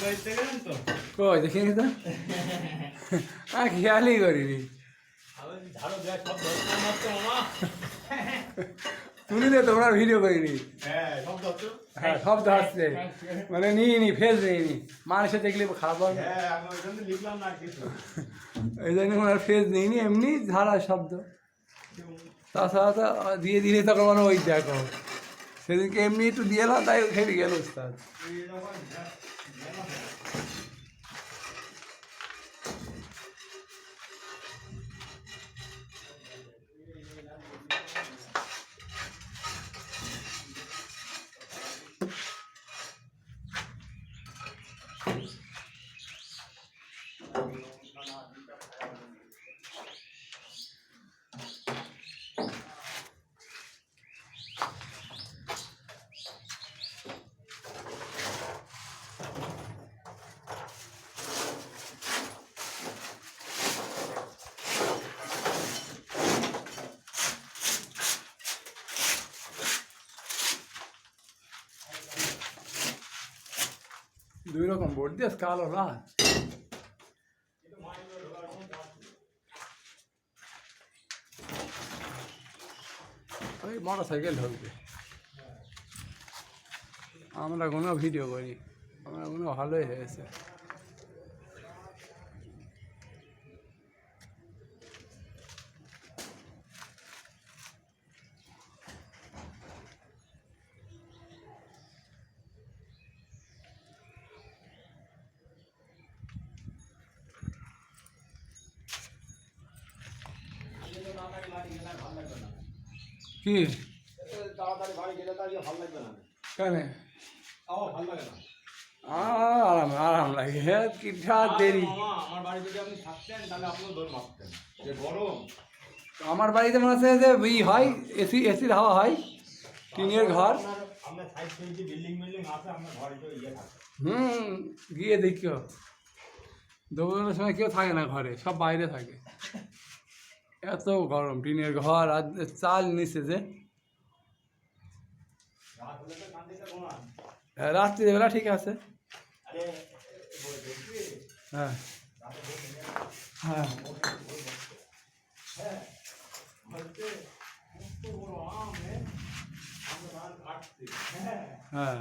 কই দেখিনি তো খেয়ালই করিনি তুলিলে তোমরা ভিডিও করিনি হ্যাঁ সব ধরছে মানে নিইনি ফেস নিইনি মানুষে দেখলে খারাপ হবে এই জন্য ওনার ফেস নিইনি এমনি ঝাড়া শব্দ তাছাড়া তো দিয়ে দিলে তখন মানে ওই দেখো সেদিনকে এমনি একটু দিয়ে এলাম তাই খেয়ে গেল উস্তাদ দুই রকম বোর্ড দিয়ে কালো না ওই মোটর সাইকেল ঢুকবে আমরা কোনো ভিডিও করি আমরা কোনো ভালোই হয়েছে কি তাড়াতাড়ি বাড়ি গেলে তার ভালো লাগবে না কেন ভালো লাগে না আরাম আরাম লাগে হ্যাঁ কিঠা দেরি আমার বাড়ি যদি আপনি থাকতেন তাহলে আপনিও দৌড় মারতেন যে গরম আমার বাড়িতে মনে হচ্ছে যে ই হয় এসির হাওয়া হয় টিনের ঘর আপনার সাইড থেকে বিল্ডিং আছে আপনার ঘরে তো ইয়ে থাকে গিয়ে দেখিও দৌড়ানোর সময় কেউ থাকে না ঘরে সব বাইরে থাকে এত গরম টিনের ঘর আর চাল নিচে যে রাত্রিবেলা ঠিক আছে হ্যাঁ হ্যাঁ হ্যাঁ